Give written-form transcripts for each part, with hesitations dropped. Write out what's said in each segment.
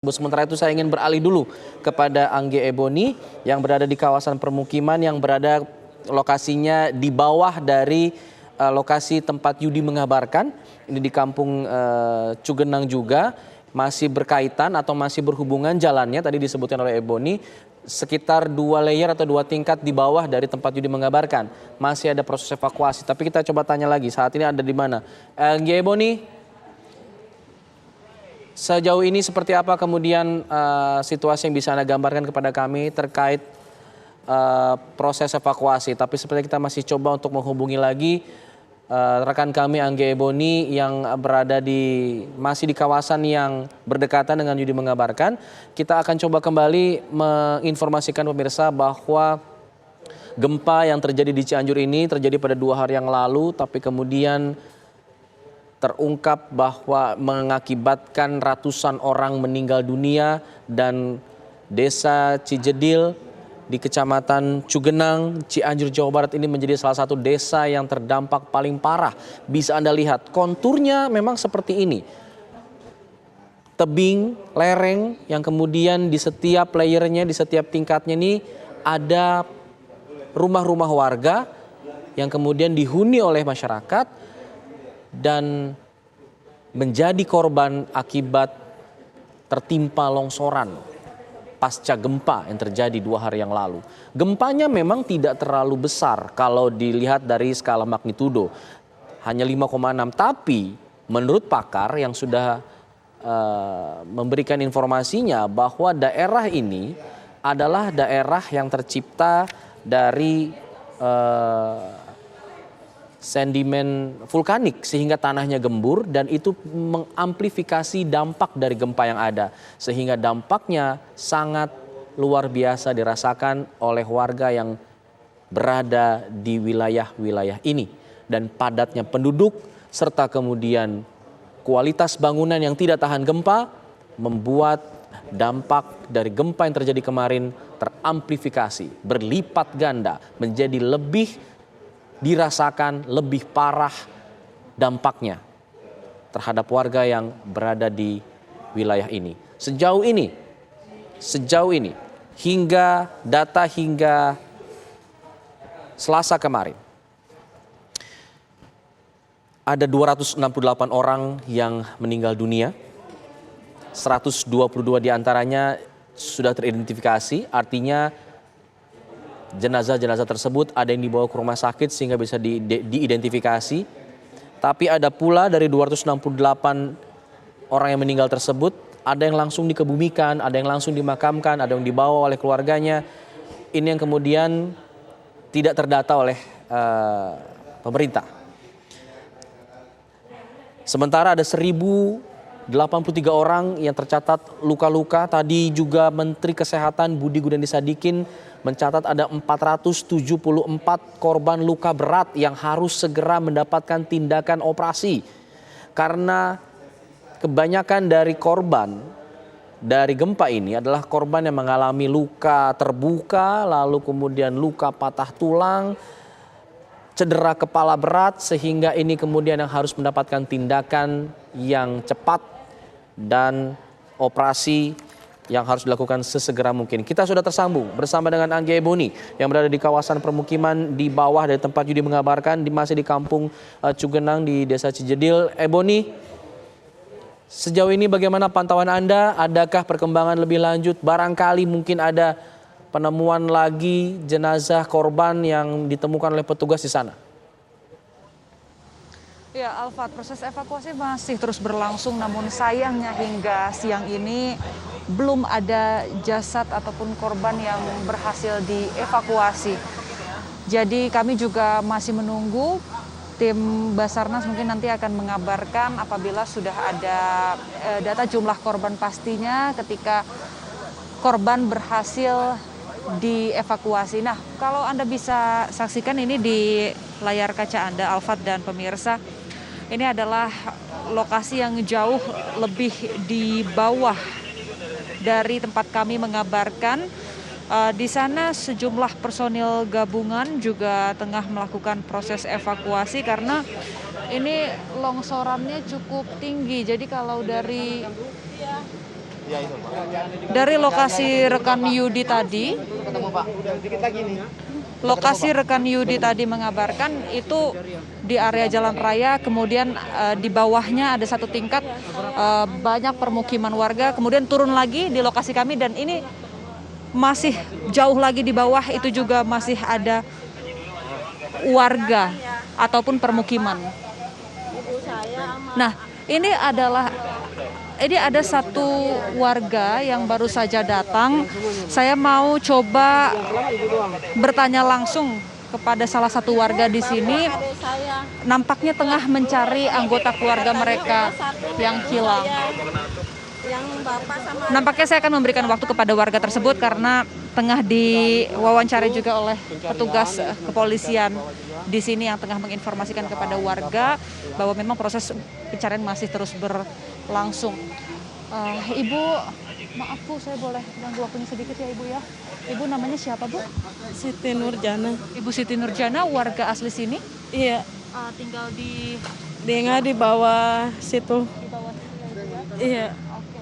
Sementara itu saya ingin beralih dulu kepada Angge Ebony yang berada di kawasan permukiman yang berada lokasinya di bawah dari lokasi tempat Yudi mengabarkan. Ini di kampung Cugenang juga, masih berkaitan atau masih berhubungan jalannya tadi disebutkan oleh Ebony sekitar 2 layer atau 2 tingkat di bawah dari tempat Yudi mengabarkan. Masih ada proses evakuasi, tapi kita coba tanya lagi saat ini ada di mana. Angge Ebony, sejauh ini seperti apa kemudian situasi yang bisa Anda gambarkan kepada kami terkait proses evakuasi. Tapi seperti kita masih coba untuk menghubungi lagi rekan kami Angge Ebony yang berada masih di kawasan yang berdekatan dengan Yudi mengabarkan. Kita akan coba kembali menginformasikan pemirsa bahwa gempa yang terjadi di Cianjur ini terjadi pada 2 hari yang lalu, tapi kemudian terungkap bahwa mengakibatkan ratusan orang meninggal dunia dan desa Cijedil di kecamatan Cugenang, Cianjur, Jawa Barat ini menjadi salah satu desa yang terdampak paling parah. Bisa Anda lihat konturnya memang seperti ini. Tebing, lereng yang kemudian di setiap layernya, di setiap tingkatnya ini ada rumah-rumah warga yang kemudian dihuni oleh masyarakat dan menjadi korban akibat tertimpa longsoran pasca gempa yang terjadi 2 hari yang lalu. Gempanya memang tidak terlalu besar kalau dilihat dari skala magnitudo, hanya 5,6. Tapi menurut pakar yang sudah memberikan informasinya bahwa daerah ini adalah daerah yang tercipta dari sedimen vulkanik sehingga tanahnya gembur dan itu mengamplifikasi dampak dari gempa yang ada. Sehingga dampaknya sangat luar biasa dirasakan oleh warga yang berada di wilayah-wilayah ini. Dan padatnya penduduk serta kemudian kualitas bangunan yang tidak tahan gempa membuat dampak dari gempa yang terjadi kemarin teramplifikasi, berlipat ganda menjadi lebih dirasakan, lebih parah dampaknya terhadap warga yang berada di wilayah ini. Sejauh ini hingga Selasa kemarin ada 268 orang yang meninggal dunia. 122 diantaranya sudah teridentifikasi, artinya jenazah-jenazah tersebut ada yang dibawa ke rumah sakit sehingga bisa diidentifikasi. Tapi ada pula dari 268 orang yang meninggal tersebut, ada yang langsung dikebumikan, ada yang langsung dimakamkan, ada yang dibawa oleh keluarganya. Ini yang kemudian tidak terdata oleh pemerintah. Sementara ada 1.083 orang yang tercatat luka-luka. Tadi juga Menteri Kesehatan Budi Gunadi Sadikin mencatat ada 474 korban luka berat yang harus segera mendapatkan tindakan operasi. Karena kebanyakan dari korban dari gempa ini adalah korban yang mengalami luka terbuka, lalu kemudian luka patah tulang, cedera kepala berat, sehingga ini kemudian yang harus mendapatkan tindakan yang cepat dan operasi yang harus dilakukan sesegera mungkin. Kita sudah tersambung bersama dengan Angge Ebony yang berada di kawasan permukiman di bawah dari tempat Yudi mengabarkan, masih di kampung Cugenang di desa Cijedil. Ebony, sejauh ini bagaimana pantauan Anda? Adakah perkembangan lebih lanjut? Barangkali mungkin ada penemuan lagi jenazah korban yang ditemukan oleh petugas di sana? Ya, Alfat, proses evakuasi masih terus berlangsung, namun sayangnya hingga siang ini belum ada jasad ataupun korban yang berhasil dievakuasi. Jadi kami juga masih menunggu, tim Basarnas mungkin nanti akan mengabarkan apabila sudah ada data jumlah korban pastinya ketika korban berhasil dievakuasi. Nah, kalau Anda bisa saksikan ini di layar kaca Anda, Alfat dan pemirsa, ini adalah lokasi yang jauh lebih di bawah dari tempat kami mengabarkan. Di sana sejumlah personil gabungan juga tengah melakukan proses evakuasi karena ini longsorannya cukup tinggi. Jadi kalau dari Dari lokasi rekan Yudi tadi, mengabarkan itu di area jalan raya, kemudian di bawahnya ada satu tingkat banyak permukiman warga, kemudian turun lagi di lokasi kami dan ini masih jauh lagi di bawah itu juga masih ada warga ataupun permukiman. Nah, ini ada satu warga yang baru saja datang. Saya mau coba bertanya langsung kepada salah satu warga di sini. Nampaknya tengah mencari anggota keluarga mereka yang hilang. Nampaknya saya akan memberikan waktu kepada warga tersebut karena tengah diwawancari juga oleh petugas kepolisian di sini yang tengah menginformasikan kepada warga bahwa memang proses pencarian masih terus berlangsung. Ibu, maaf Bu, saya boleh ganggu waktunya sedikit ya Ibu ya. Ibu namanya siapa Bu? Siti Nurjana. Ibu Siti Nurjana, warga asli sini? Iya. Tinggal di Di bawah situ. di bawah sini ya Ibu ya? Iya. Oke.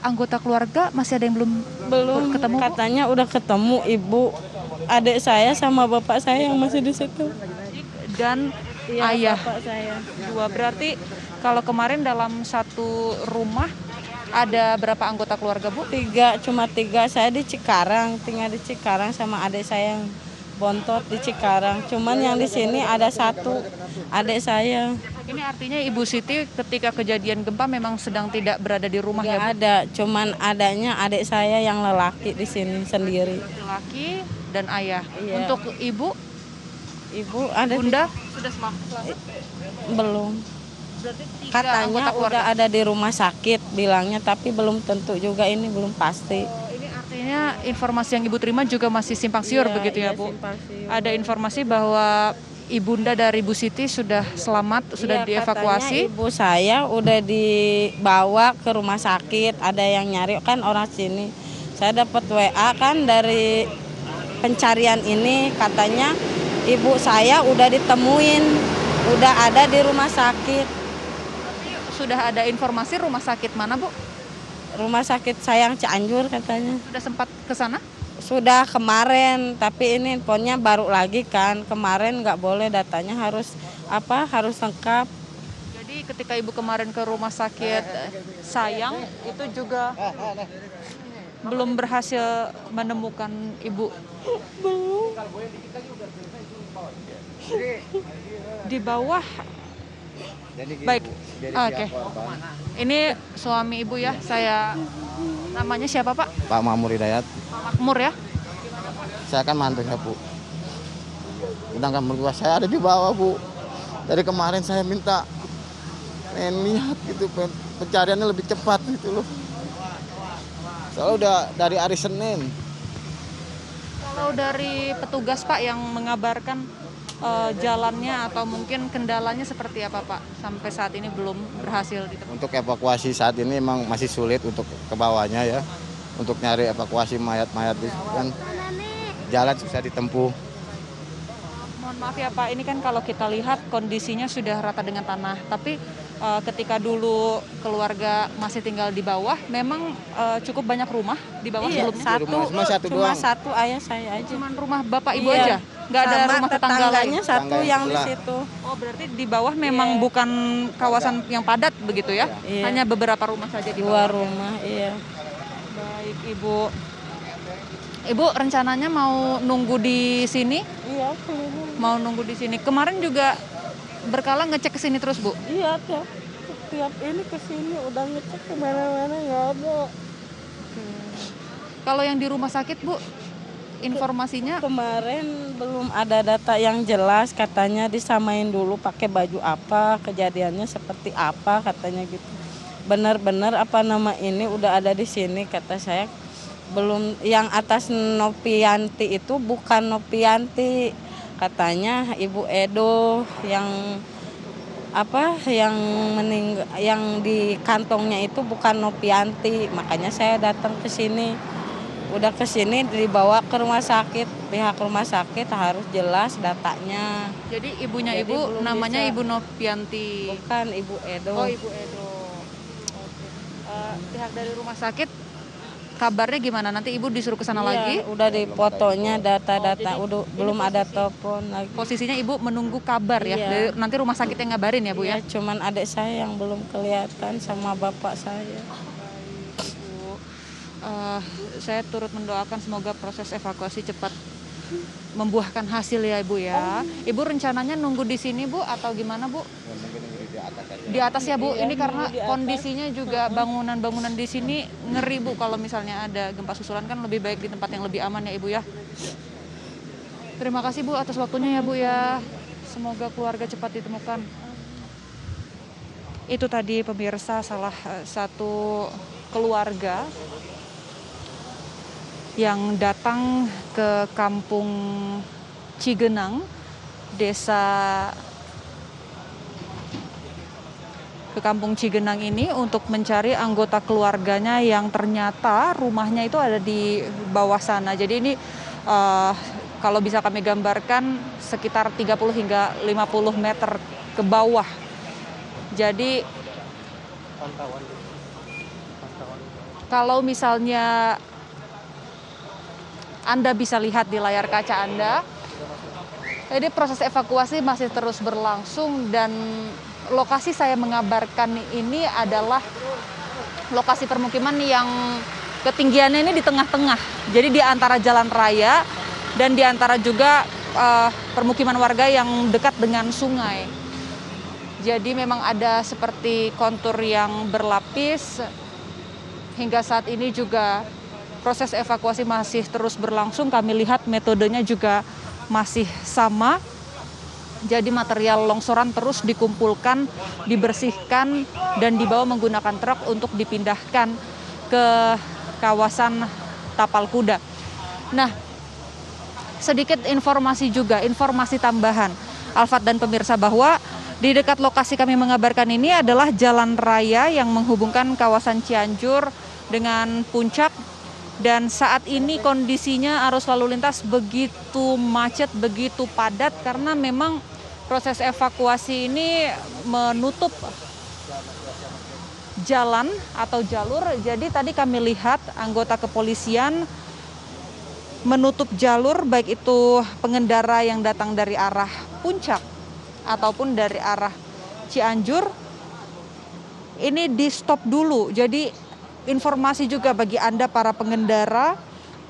Anggota keluarga masih ada yang belum ketemu Bu? Katanya udah ketemu ibu, adik saya sama bapak saya yang masih di situ. Dan Iya, ayah. bapak saya. Dua, berarti kalau kemarin dalam satu rumah ada berapa anggota keluarga Bu? Cuma tiga. Saya di Cikarang, tinggal di Cikarang sama adik saya yang bontot di Cikarang. Cuman yang di sini ada satu adik saya. Ini artinya Ibu Siti ketika kejadian gempa memang sedang tidak berada di rumah Nggak ya Bu? ada, cuman adanya adik saya yang lelaki di sini sendiri. Laki dan ayah. Iya. Untuk Ibu, Ibu ada Bunda sudah selamat? belum. Berarti tiga Katanya anggota keluarga. udah ada di rumah sakit bilangnya, tapi belum tentu juga, ini belum pasti. Ini artinya informasi yang Ibu terima juga masih simpang siur begitu ya Bu? simpang siur. Ada informasi bahwa ibunda dari Bu Siti sudah selamat, sudah Iya, dievakuasi. katanya ibu saya udah dibawa ke rumah sakit, ada yang nyari kan orang sini. Saya dapat WA kan dari pencarian ini, katanya ibu saya udah ditemuin, udah ada di rumah sakit. Sudah ada informasi rumah sakit mana Bu? Rumah sakit Sayang Cianjur katanya. Sudah sempat ke sana? Sudah kemarin, tapi ini infonya baru lagi kan. Kemarin nggak boleh, datanya harus lengkap. Jadi ketika Ibu kemarin ke rumah sakit Sayang itu juga belum berhasil menemukan Ibu. Belum. Di bawah. Baik. Oke. Ini suami Ibu ya. Saya namanya siapa Pak? Pak Makmur Hidayat. Pak Makmur ya. Saya kan mantunya Bu. Sedangkan mertua saya ada di bawah Bu. Dari kemarin saya minta lihat gitu pencariannya lebih cepat gitu loh. Soalnya udah dari hari Senin. Kalau dari petugas Pak yang mengabarkan jalannya atau mungkin kendalanya seperti apa Pak? Sampai saat ini belum berhasil ditemukan. Untuk evakuasi saat ini memang masih sulit untuk ke bawahnya ya. Untuk nyari evakuasi mayat-mayat itu kan jalan susah ditempuh. Mohon maaf ya Pak, ini kan kalau kita lihat kondisinya sudah rata dengan tanah. Tapi ketika dulu keluarga masih tinggal di bawah, memang cukup banyak rumah di bawah Iya, sebelumnya. Cuma satu ayah saya aja. Cuman rumah Bapak Ibu Iya. aja? Nggak ada Sama rumah tetangga lain? tetangganya satu Tetangga yang yang di sebelah. situ. Oh berarti di bawah memang bukan kawasan yang padat begitu ya? Iya. Hanya beberapa rumah saja di Dua bawah. rumah, iya. Baik Ibu. Ibu rencananya mau nunggu di sini? Iya, keliling. Mau nunggu di sini. Kemarin juga berkala ngecek ke sini terus Bu? Iya, tiap ini ke sini udah ngecek ke mana-mana nggak ada. Kalau yang di rumah sakit Bu, informasinya Kemarin belum ada data yang jelas, katanya disamain dulu pakai baju apa, kejadiannya seperti apa katanya gitu. Benar-benar apa nama ini udah ada di sini, kata saya. Belum, yang atas Nopianti itu bukan Nopianti, katanya Ibu Edo yang yang di kantongnya itu bukan Nopianti, makanya saya datang ke sini. Udah ke sini dibawa ke rumah sakit, pihak rumah sakit harus jelas datanya. jadi ibunya Jadi Ibu belum namanya bisa. Ibu Nopianti. Bukan Ibu Edo. Oh Ibu Edo. Oke. pihak dari rumah sakit kabarnya gimana? Nanti ibu disuruh ke sana Iya, lagi? udah di fotonya data-data, udah belum ada telepon lagi. Posisinya ibu menunggu kabar ya? Iya. Nanti rumah sakit yang ngabarin ya bu ya? Iya, cuman adik saya yang belum kelihatan sama bapak saya. Bu, saya turut mendoakan semoga proses evakuasi cepat membuahkan hasil ya ibu ya. Ibu rencananya nunggu di sini bu atau gimana bu? Di atas ya bu. Iya, Ini karena di atas. kondisinya juga bangunan-bangunan di sini ngeri bu. Kalau misalnya ada gempa susulan kan lebih baik di tempat yang lebih aman ya ibu ya. Terima kasih bu atas waktunya ya bu ya. Semoga keluarga cepat ditemukan. Itu tadi pemirsa salah satu keluarga yang datang ke kampung Cigenang, ke kampung Cigenang ini untuk mencari anggota keluarganya yang ternyata rumahnya itu ada di bawah sana. Jadi ini kalau bisa kami gambarkan sekitar 30 hingga 50 meter ke bawah. Jadi kalau misalnya Anda bisa lihat di layar kaca Anda, jadi proses evakuasi masih terus berlangsung dan lokasi saya mengabarkan ini adalah lokasi permukiman yang ketinggiannya ini di tengah-tengah. Jadi di antara jalan raya dan di antara juga permukiman warga yang dekat dengan sungai. Jadi memang ada seperti kontur yang berlapis. Hingga saat ini juga proses evakuasi masih terus berlangsung. Kami lihat metodenya juga masih sama. Jadi material longsoran terus dikumpulkan, dibersihkan, dan dibawa menggunakan truk untuk dipindahkan ke kawasan Tapal Kuda. Nah, sedikit informasi juga, informasi tambahan, Alfat dan pemirsa, bahwa di dekat lokasi kami mengabarkan ini adalah jalan raya yang menghubungkan kawasan Cianjur dengan Puncak. Dan saat ini kondisinya arus lalu lintas begitu macet, begitu padat karena memang proses evakuasi ini menutup jalan atau jalur. Jadi tadi kami lihat anggota kepolisian menutup jalur baik itu pengendara yang datang dari arah Puncak ataupun dari arah Cianjur. Ini di stop dulu. Jadi informasi juga bagi Anda para pengendara,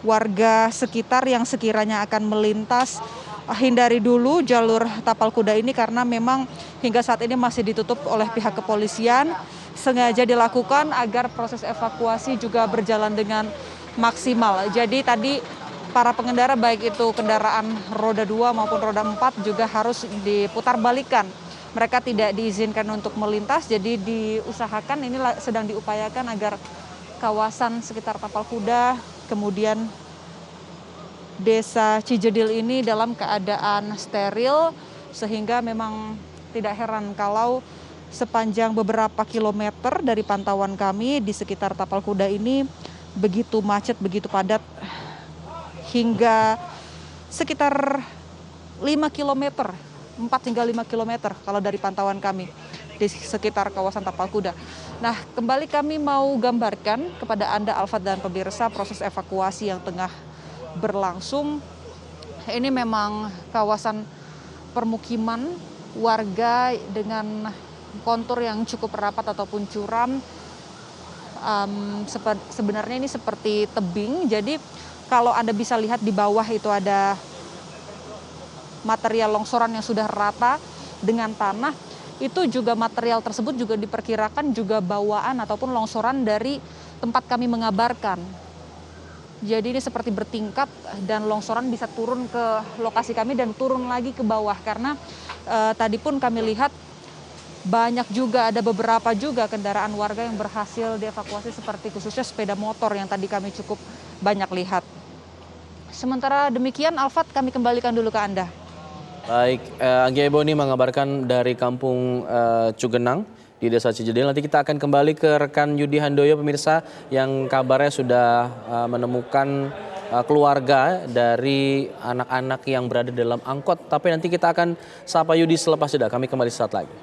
warga sekitar yang sekiranya akan melintas, hindari dulu jalur Tapal Kuda ini karena memang hingga saat ini masih ditutup oleh pihak kepolisian. Sengaja dilakukan agar proses evakuasi juga berjalan dengan maksimal. Jadi tadi para pengendara baik itu kendaraan roda 2 maupun roda 4 juga harus diputar balikan. Mereka tidak diizinkan untuk melintas, jadi diusahakan, ini sedang diupayakan agar kawasan sekitar Tapal Kuda, kemudian desa Cijedil ini dalam keadaan steril, sehingga memang tidak heran kalau sepanjang beberapa kilometer dari pantauan kami di sekitar Tapal Kuda ini begitu macet, begitu padat, hingga sekitar 5 kilometer. 4 hingga 5 km kalau dari pantauan kami di sekitar kawasan Tapal Kuda. Nah, kembali kami mau gambarkan kepada Anda, Alfat dan pemirsa, proses evakuasi yang tengah berlangsung. Ini memang kawasan permukiman warga dengan kontur yang cukup rapat ataupun curam. Sebenarnya ini seperti tebing, jadi kalau Anda bisa lihat di bawah itu ada material longsoran yang sudah rata dengan tanah. Itu juga material tersebut juga diperkirakan juga bawaan ataupun longsoran dari tempat kami mengabarkan. Jadi ini seperti bertingkat dan longsoran bisa turun ke lokasi kami dan turun lagi ke bawah. Karena tadi pun kami lihat banyak juga, ada beberapa juga kendaraan warga yang berhasil dievakuasi seperti khususnya sepeda motor yang tadi kami cukup banyak lihat. Sementara demikian, Alfat, kami kembalikan dulu ke Anda. Baik, Anggia Eboni mengabarkan dari kampung Cugenang di desa Cijedil. Nanti kita akan kembali ke rekan Yudi Handoyo, pemirsa, yang kabarnya sudah menemukan keluarga dari anak-anak yang berada dalam angkot. Tapi nanti kita akan sapa Yudi selepas jeda. Kami kembali sesaat lagi.